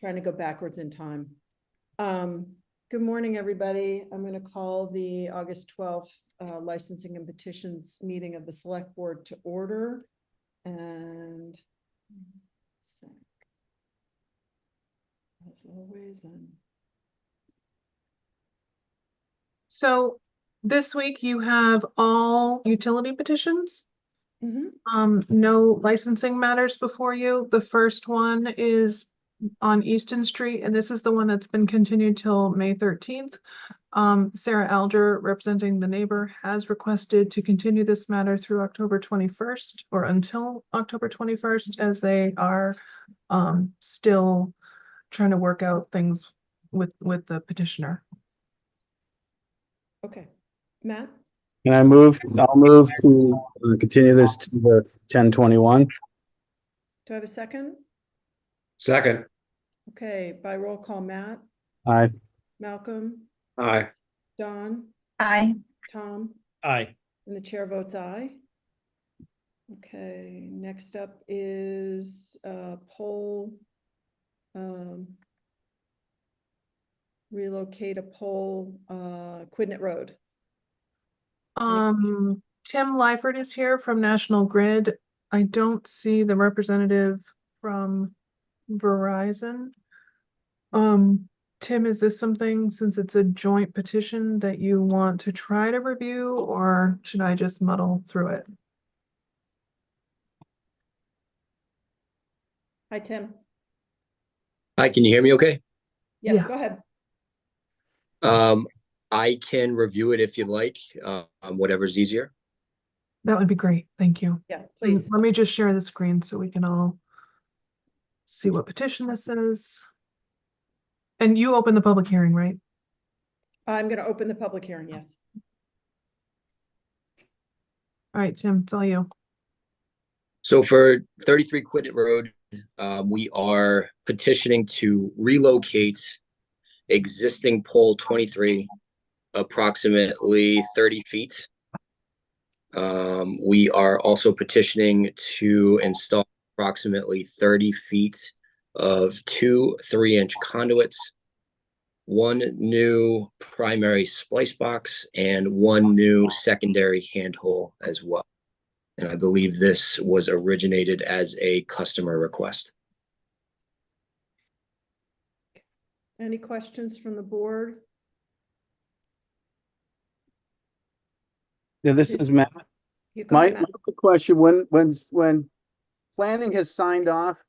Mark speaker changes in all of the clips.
Speaker 1: trying to go backwards in time. Good morning, everybody. I'm going to call the August 12th licensing and petitions meeting of the select board to order. And as always,
Speaker 2: So this week you have all utility petitions. No licensing matters before you. The first one is on Easton Street, and this is the one that's been continued till May 13th. Sarah Alger, representing the neighbor, has requested to continue this matter through October 21st or until October 21st, as they are still trying to work out things with the petitioner.
Speaker 1: okay, Matt?
Speaker 3: Can I move? I'll move to continue this to the 10/21.
Speaker 1: Do I have a second?
Speaker 4: Second.
Speaker 1: Okay, by roll call, Matt?
Speaker 3: Aye.
Speaker 1: Malcolm?
Speaker 4: Aye.
Speaker 1: Don?
Speaker 5: Aye.
Speaker 1: Tom?
Speaker 4: Aye.
Speaker 1: And the chair votes aye. Okay, next up is pole. Relocate a pole, Quidnet Road.
Speaker 2: Tim Lyford is here from National Grid. I don't see the representative from Verizon. Tim, is this something, since it's a joint petition, that you want to try to review, or should I just muddle through it?
Speaker 1: Hi, Tim.
Speaker 6: Hi, can you hear me okay?
Speaker 1: Yes,
Speaker 2: Yeah.
Speaker 1: go ahead.
Speaker 6: I can review it if you'd like, whatever's easier.
Speaker 2: That would be great. Thank you.
Speaker 1: Yeah, please.
Speaker 2: Let me just share the screen so we can all see what petition this is. And you open the public hearing, right?
Speaker 1: I'm going to open the public hearing, yes.
Speaker 2: All right, Tim, it's all you.
Speaker 6: So for 33 Quidnet Road, we are petitioning to relocate existing pole 23 approximately 30 feet. We are also petitioning to install approximately 30 feet of 2 3-inch conduits, 1 new primary splice box, and 1 new secondary handhole as well. And I believe this was originated as a customer request.
Speaker 1: Any questions from the board?
Speaker 3: Yeah, this is Matt.
Speaker 1: You go ahead,
Speaker 3: My
Speaker 1: Matt.
Speaker 3: question, when planning has signed off,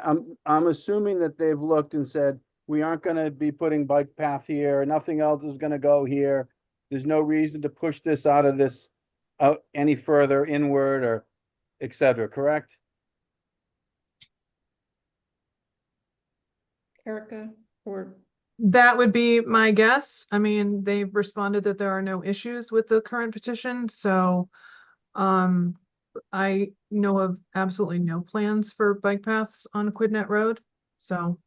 Speaker 3: I'm assuming that they've looked and said, we aren't gonna be putting bike path here, nothing else is gonna go here. There's no reason to push this out any further inward or et cetera, correct?
Speaker 1: Erica, or
Speaker 2: That would be my guess. I mean, they've responded that there are no issues with the current petition, so I know of absolutely no plans for bike paths on Quidnet Road, so.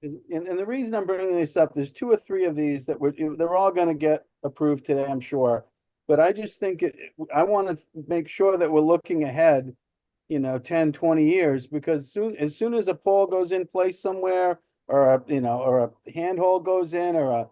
Speaker 3: And the reason I'm bringing this up, there's 2 or 3 of these that they're all gonna get approved today, I'm sure. But I just think I want to make sure that we're looking ahead, 10, 20 years, because as soon as a pole goes in place somewhere, or a handhold goes in, or a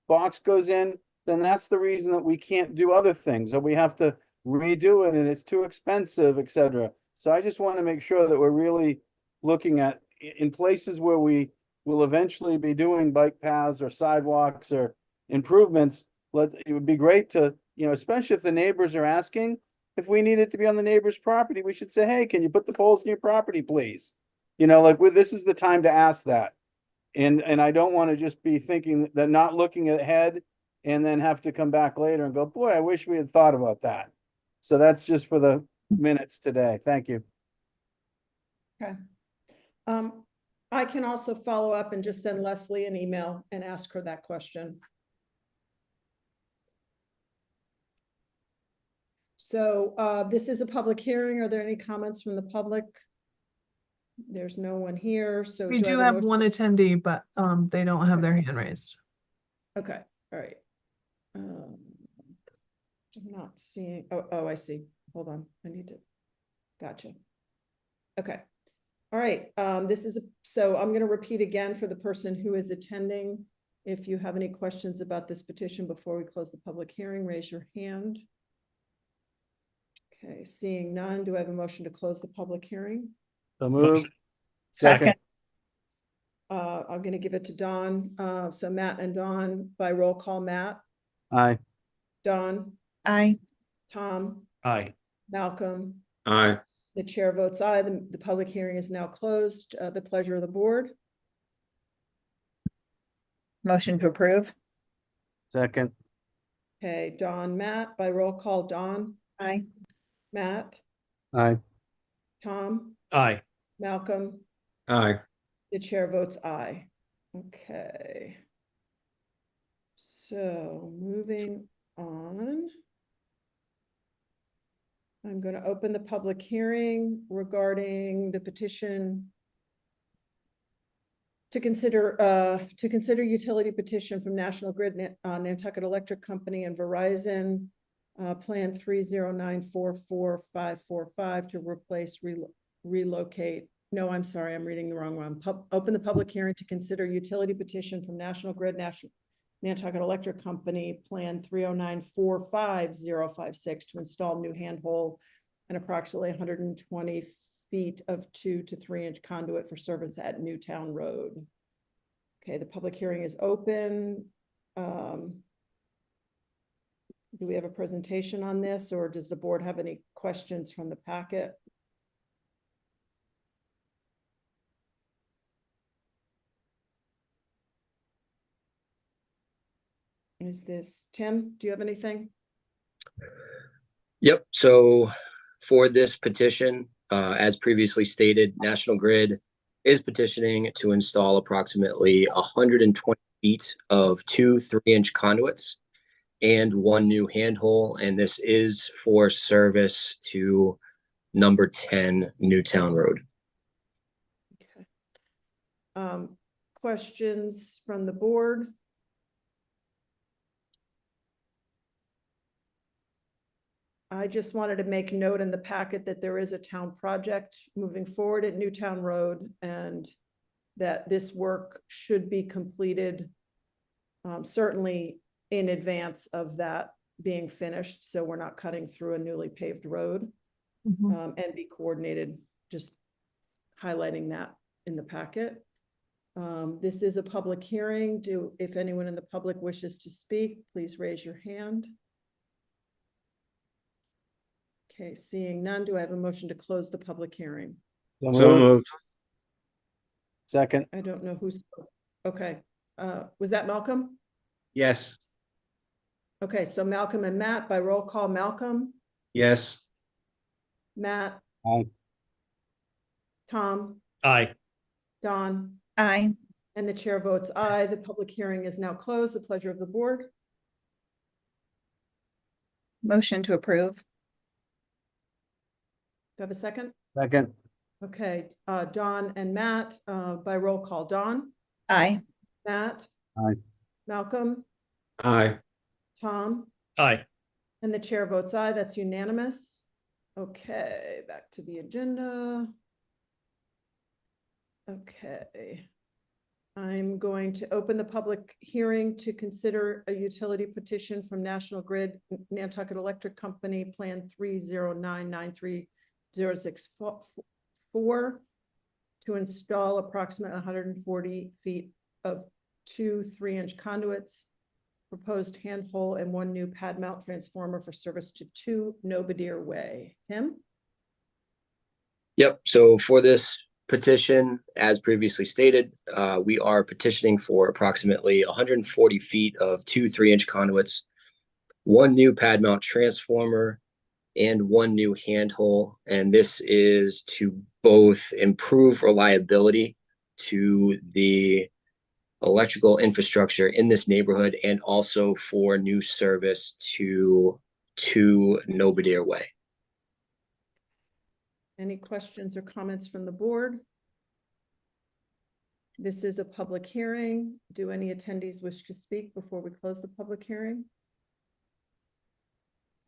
Speaker 3: box goes in, then that's the reason that we can't do other things, or we have to redo it and it's too expensive, etc. So I just want to make sure that we're really looking at in places where we will eventually be doing bike paths or sidewalks or improvements. It would be great to, especially if the neighbors are asking, if we need it to be on the neighbor's property, we should say, hey, can you put the poles in your property, please? This is the time to ask that. And I don't want to just be thinking that, not looking ahead and then have to come back later and go, boy, I wish we had thought about that. So that's just for the minutes today. Thank you.
Speaker 1: okay. I can also follow up and just send Leslie an email and ask her that question. So this is a public hearing. Are there any comments from the public? There's no one here, so
Speaker 2: We do have one attendee, but they don't have their hand raised.
Speaker 1: Okay, all right. I'm not seeing, oh, I see. Hold on, I need to, gotcha. Okay. All right, so I'm going to repeat again for the person who is attending. If you have any questions about this petition before we close the public hearing, raise your hand. Okay, seeing none, do I have a motion to close the public hearing?
Speaker 3: So moved.
Speaker 5: Second.
Speaker 1: I'm going to give it to Dawn. So Matt and Dawn by roll call. Matt,
Speaker 3: Aye.
Speaker 1: Dawn,
Speaker 5: Aye.
Speaker 1: Tom,
Speaker 4: Aye.
Speaker 1: Malcolm.
Speaker 4: Aye.
Speaker 1: The chair votes aye. The public hearing is now closed. The pleasure of the board.
Speaker 5: Motion to approve.
Speaker 3: Second.
Speaker 1: Okay, Dawn, Matt by roll call. Dawn,
Speaker 5: Aye.
Speaker 1: Matt,
Speaker 3: Aye.
Speaker 1: Tom,
Speaker 4: Aye.
Speaker 1: Malcolm.
Speaker 4: Aye.
Speaker 1: The chair votes aye. Okay. So moving on. I'm going to open the public hearing regarding the petition to consider utility petition from National Grid, Nantucket Electric Company and Verizon, Plan 3094455 to replace, relocate. No, I'm sorry, I'm reading the wrong one. Open the public hearing to consider utility petition from National Grid, Nantucket Electric Company, Plan 3094556 to install new handhole and approximately 120 feet of 2 to 3 inch conduit for service at Newtown Road. Okay, the public hearing is open. Do we have a presentation on this, or does the board have any questions from the packet? Is this Tim? Do you have anything?
Speaker 6: Yep. So for this petition, as previously stated, National Grid is petitioning to install approximately 120 feet of 2 3-inch conduits and 1 new handhole, and this is for service to number 10 Newtown Road.
Speaker 1: Okay. Questions from the board? I just wanted to make note in the packet that there is a town project moving forward at Newtown Road, and that this work should be completed certainly in advance of that being finished, so we're not cutting through a newly paved road, and be coordinated, just highlighting that in the packet. This is a public hearing. If anyone in the public wishes to speak, please raise your hand. Okay, seeing none, do I have a motion to close the public hearing?
Speaker 4: So moved.
Speaker 3: Second.
Speaker 1: I don't know who's, okay. Was that Malcolm?
Speaker 4: Yes.
Speaker 1: Okay, so Malcolm and Matt by roll call. Malcolm,
Speaker 4: Yes.
Speaker 1: Matt,
Speaker 3: Aye.
Speaker 1: Tom,
Speaker 4: Aye.
Speaker 1: Don,
Speaker 5: Aye.
Speaker 1: and the chair votes aye. The public hearing is now closed. The pleasure of the board.
Speaker 5: Motion to approve.
Speaker 1: Do I have a second?
Speaker 3: Second.
Speaker 1: Okay, Don and Matt by roll call. Don,
Speaker 5: Aye.
Speaker 1: Matt.
Speaker 3: Aye.
Speaker 1: Malcolm,
Speaker 4: Aye.
Speaker 1: Tom,
Speaker 4: Aye.
Speaker 1: and the chair votes aye. That's unanimous. Okay, back to the agenda. Okay. I'm going to open the public hearing to consider a utility petition from National Grid, Nantucket Electric Company, Plan 309930644 to install approximately 140 feet of 2 3-inch conduits, proposed handhole, and 1 new pad mount transformer for service to 2 Nobadeer Way. Tim?
Speaker 6: Yep. So for this petition, as previously stated, we are petitioning for approximately 140 feet of 2 3-inch conduits, 1 new pad mount transformer, and 1 new handhole. And this is to both improve reliability to the electrical infrastructure in this neighborhood and also for new service to Nobadeer Way.
Speaker 1: Any questions or comments from the board? This is a public hearing. Do any attendees wish to speak before we close the public hearing?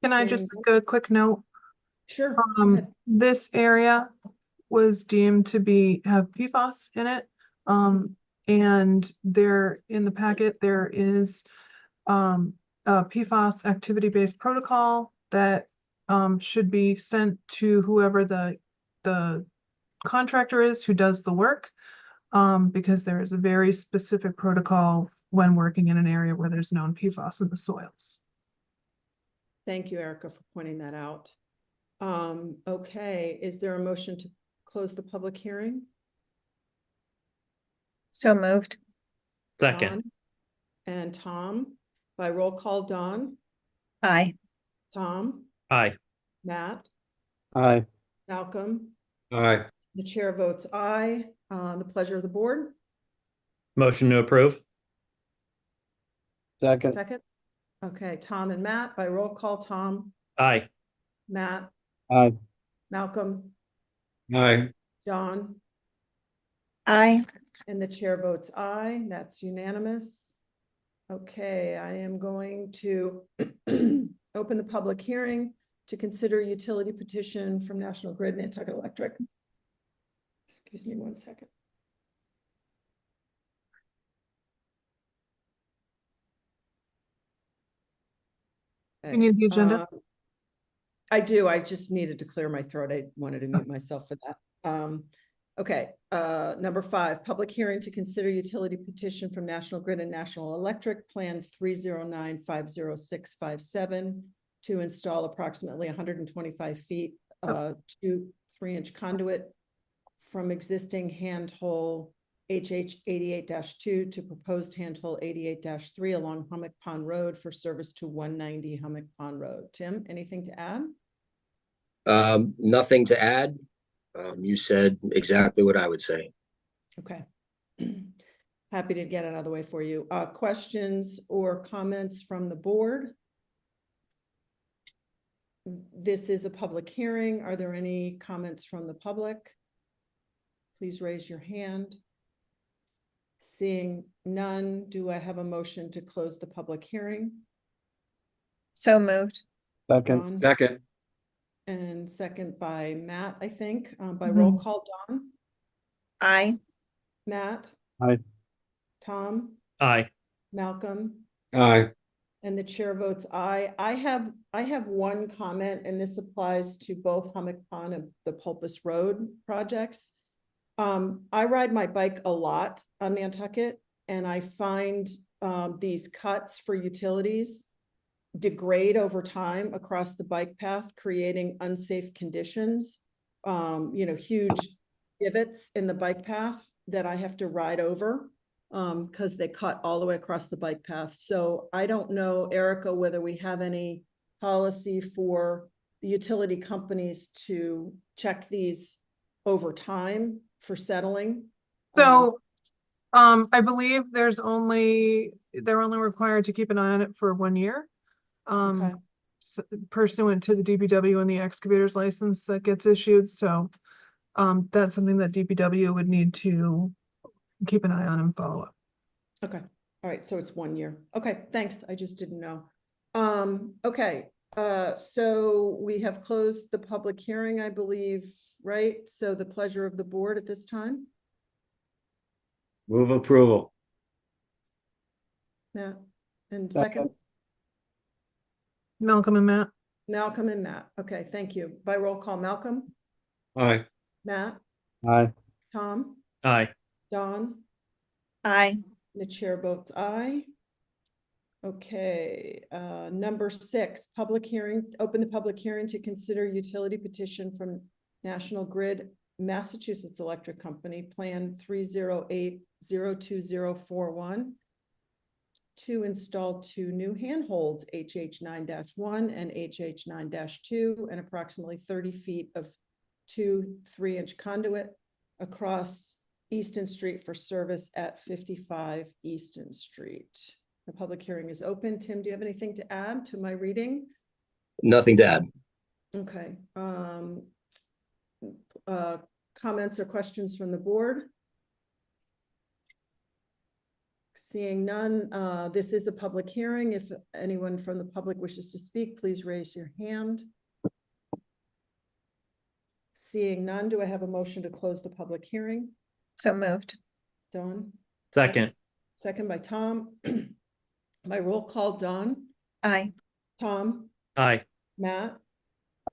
Speaker 2: Can I just
Speaker 1: Saying-
Speaker 2: make a quick note?
Speaker 1: Sure. go ahead.
Speaker 2: This area was deemed to have PFAS in it. And there in the packet, there is a PFAS activity-based protocol that should be sent to whoever the contractor is who does the work, because there is a very specific protocol when working in an area where there's known PFAS in the soils.
Speaker 1: Thank you, Erica, for pointing that out. Okay, is there a motion to close the public hearing?
Speaker 5: So moved.
Speaker 7: Second.
Speaker 1: Don and Tom, by roll call, Don,
Speaker 5: Aye.
Speaker 1: Tom,
Speaker 7: Aye.
Speaker 1: Matt,
Speaker 3: Aye.
Speaker 1: Malcolm,
Speaker 4: Aye.
Speaker 1: the chair votes aye. The pleasure of the board.
Speaker 7: Motion to approve.
Speaker 3: Second.
Speaker 1: Second. Okay, Tom and Matt, by roll call, Tom,
Speaker 7: Aye.
Speaker 1: Matt,
Speaker 3: Aye.
Speaker 1: Malcolm,
Speaker 4: Aye.
Speaker 1: John,
Speaker 5: Aye.
Speaker 1: and the chair votes aye. That's unanimous. Okay, I am going to open the public hearing to consider utility petition from National Grid and Nantucket Electric. Excuse me 1 second.
Speaker 2: You need the agenda?
Speaker 1: I do. I just needed to clear my throat. I wanted to mute myself for that. Okay, number 5, public hearing to consider utility petition from National Grid and National Electric, Plan 309-50657, to install approximately 125 feet, 2 3-inch conduit from existing handhole HH 88-2 to proposed handhole 88-3 along Hummock Pond Road for service to 190 Hummock Pond Road. Tim, anything to add?
Speaker 6: Nothing to add. You said exactly what I would say.
Speaker 1: Okay. Happy to get it out of the way for you. Questions or comments from the board? This is a public hearing. Are there any comments from the public? Please raise your hand. Seeing none, do I have a motion to close the public hearing?
Speaker 5: So moved.
Speaker 3: Second.
Speaker 1: Don?
Speaker 4: Second.
Speaker 1: And second by Matt, I think, by roll call, Don,
Speaker 5: Aye.
Speaker 1: Matt,
Speaker 3: Aye.
Speaker 1: Tom,
Speaker 7: Aye.
Speaker 1: Malcolm,
Speaker 4: Aye.
Speaker 1: and the chair votes aye. I have one comment, and this applies to both Hummock Pond and the Pulpus Road projects. I ride my bike a lot on Nantucket, and I find these cuts for utilities degrade over time across the bike path, creating unsafe conditions. Huge divots in the bike path that I have to ride over because they cut all the way across the bike path. So I don't know, Erica, whether we have any policy for the utility companies to check these over time for settling.
Speaker 2: So, I believe they're only required to keep an eye on it for 1 year.
Speaker 1: Okay.
Speaker 2: Pursuant to the DPW and the excavator's license that gets issued. So, that's something that DPW would need to keep an eye on and follow up.
Speaker 1: Okay. All right. So it's 1 year. Okay. Thanks. I just didn't know. Okay. So we have closed the public hearing, I believe, right? So the pleasure of the board at this time.
Speaker 4: Move approval.
Speaker 1: Matt, and
Speaker 3: Second.
Speaker 1: second,
Speaker 2: Malcolm and Matt?
Speaker 1: Malcolm and Matt. Okay. Thank you. By roll call, Malcolm,
Speaker 4: Aye.
Speaker 1: Matt,
Speaker 3: Aye.
Speaker 1: Tom,
Speaker 7: Aye.
Speaker 1: Don,
Speaker 5: Aye.
Speaker 1: the chair votes aye. Okay, number 6, public hearing, open the public hearing to consider utility petition from National Grid, Massachusetts Electric Company, Plan 308-02041, to install 2 new handholds, HH 9-1 and HH 9-2, and approximately 30 feet of 2 3-inch conduit across Easton Street for service at 55 Easton Street. The public hearing is open. Tim, do you have anything to add to my reading?
Speaker 6: Nothing to add.
Speaker 1: Okay. Comments or questions from the board? Seeing none, this is a public hearing. If anyone from the public wishes to speak, please raise your hand. Seeing none, do I have a motion to close the public hearing?
Speaker 5: So moved.
Speaker 1: Dawn?
Speaker 7: Second.
Speaker 1: Second by Tom. By roll call, Dawn,
Speaker 5: Aye.
Speaker 1: Tom,
Speaker 7: Aye.
Speaker 1: Matt,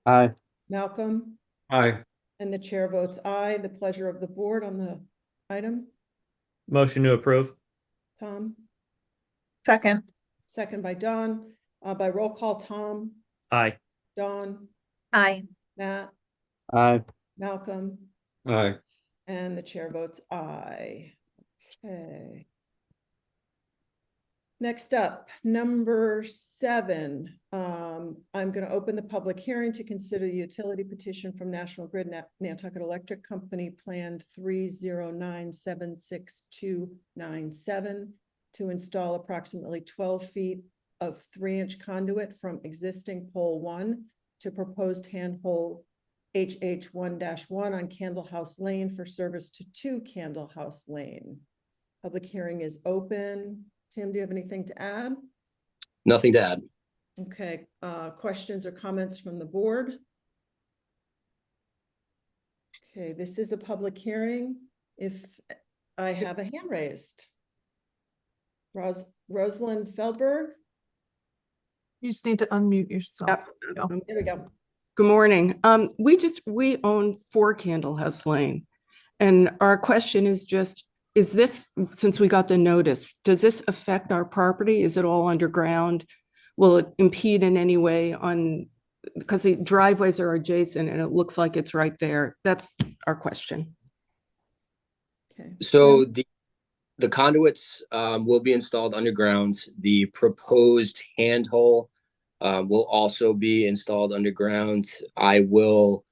Speaker 3: Aye.
Speaker 1: Malcolm,
Speaker 4: Aye.
Speaker 1: and the chair votes aye. The pleasure of the board on the item.
Speaker 7: Motion to approve.
Speaker 1: Tom,
Speaker 5: Second.
Speaker 1: second by Dawn. By roll call, Tom,
Speaker 7: Aye.
Speaker 1: Dawn,
Speaker 5: Aye.
Speaker 1: Matt,
Speaker 3: Aye.
Speaker 1: Malcolm,
Speaker 4: Aye.
Speaker 1: and the chair votes aye. Okay. Next up, number 7. I'm going to open the public hearing to consider the utility petition from National Grid Nantucket Electric Company Plan 309762797 to install approximately 12 feet of 3-inch conduit from existing pole 1 to proposed handhold HH1-1 on Candle House Lane for service to 2 Candle House Lane. Public hearing is open. Tim, do you have anything to add?
Speaker 6: Nothing to add.
Speaker 1: Okay, questions or comments from the board? Okay, this is a public hearing. If I have a hand raised. Rosalind Feldberg?
Speaker 2: You just need to unmute yourself.
Speaker 8: Yep.
Speaker 2: Go.
Speaker 1: There we go.
Speaker 8: Good morning. We own 4 Candle House Lane. And our question is just, is this, since we got the notice, does this affect our property? Is it all underground? Will it impede in any way on, because the driveways are adjacent and it looks like it's right there? That's our question.
Speaker 1: Okay.
Speaker 6: So the conduits will be installed underground. The proposed handhole will also be installed underground. I will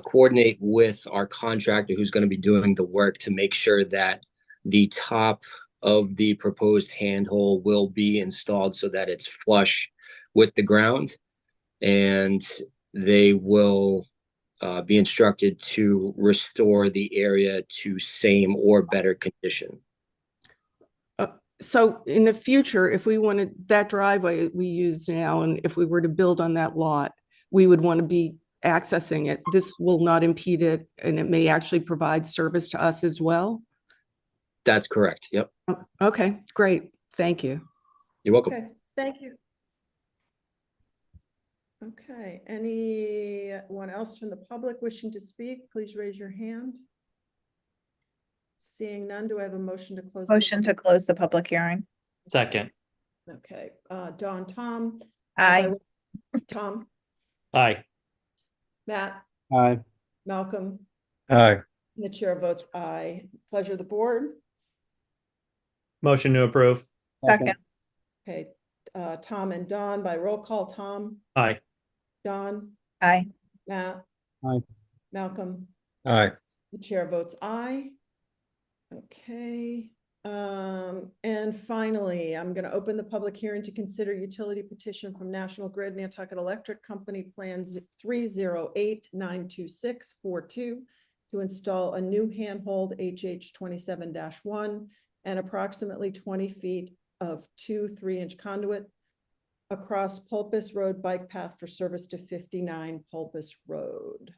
Speaker 6: coordinate with our contractor who's going to be doing the work to make sure that the top of the proposed handhole will be installed so that it's flush with the ground, and they will be instructed to restore the area to same or better condition.
Speaker 8: So in the future, if we wanted that driveway we use now, and if we were to build on that lot, we would want to be accessing it. This will not impede it, and it may actually provide service to us as well.
Speaker 6: That's correct. Yep.
Speaker 8: Okay, great. Thank you.
Speaker 6: You're welcome.
Speaker 1: Okay, thank you. Okay, anyone else from the public wishing to speak, please raise your hand. Seeing none, do I have a motion to close?
Speaker 5: Motion to close the public hearing.
Speaker 7: Second.
Speaker 1: Okay, Dawn, Tom.
Speaker 5: Aye.
Speaker 1: Tom,
Speaker 7: Aye.
Speaker 1: Matt,
Speaker 3: Aye.
Speaker 1: Malcolm,
Speaker 4: Aye.
Speaker 1: and the chair votes aye. Pleasure of the board.
Speaker 7: Motion to approve.
Speaker 5: Second.
Speaker 1: Okay, Tom and Dawn by roll call. Tom,
Speaker 7: Aye.
Speaker 1: Dawn,
Speaker 5: Aye.
Speaker 1: Matt.
Speaker 3: Aye.
Speaker 1: Malcolm,
Speaker 4: Aye.
Speaker 1: the chair votes aye. Okay, and finally, I'm going to open the public hearing to consider utility petition from National Grid Nantucket Electric Company Plans 308-92642 to install a new handhold HH27-1 and approximately 20 feet of 2 3-inch conduit across Pulpus Road bike path for service to 59 Pulpus Road.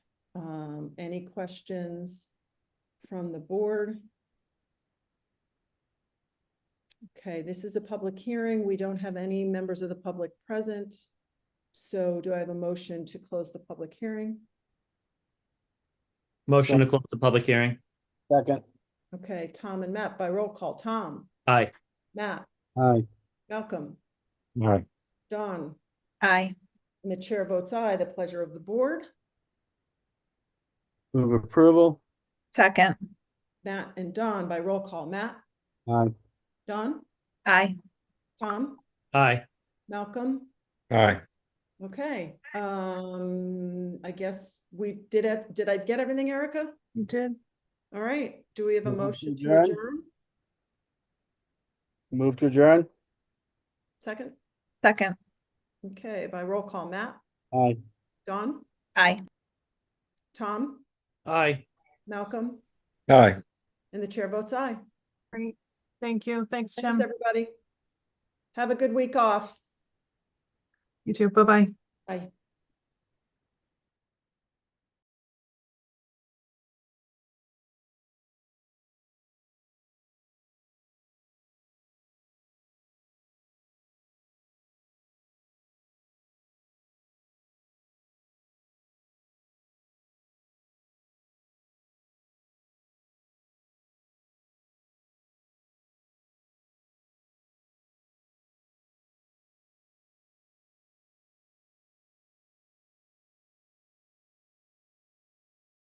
Speaker 1: Any questions from the board? Okay, this is a public hearing. We don't have any members of the public present. So do I have a motion to close the public hearing?
Speaker 7: Motion to close the public hearing.
Speaker 3: Second.
Speaker 1: Okay, Tom and Matt by roll call. Tom,
Speaker 7: Aye.
Speaker 1: Matt,
Speaker 3: Aye.
Speaker 1: Malcolm,
Speaker 4: Aye.
Speaker 1: Dawn,
Speaker 5: Aye.
Speaker 1: and the chair votes aye. The pleasure of the board.
Speaker 3: Move approval.
Speaker 5: Second.
Speaker 1: Matt and Dawn by roll call. Matt,
Speaker 3: Aye.
Speaker 1: Dawn,
Speaker 5: Aye.
Speaker 1: Tom,
Speaker 7: Aye.
Speaker 1: Malcolm.
Speaker 4: Aye.
Speaker 1: Okay, I guess we did it. Did I get everything, Erica?
Speaker 2: You did.
Speaker 1: All right. Do we have a
Speaker 3: Move to
Speaker 1: motion to
Speaker 3: adjourn.
Speaker 1: adjourn?
Speaker 3: Move to adjourn.
Speaker 1: Second?
Speaker 5: Second.
Speaker 1: Okay, by roll call, Matt,
Speaker 3: Aye.
Speaker 1: Dawn,
Speaker 5: Aye.
Speaker 1: Tom,
Speaker 7: Aye.
Speaker 1: Malcolm,
Speaker 4: Aye.
Speaker 1: and the chair votes aye.
Speaker 2: Great. Thank you. Thanks,
Speaker 1: Thanks,
Speaker 2: Jim.
Speaker 1: everybody. Have a good week off.
Speaker 2: You too. Bye-bye.
Speaker 1: Bye.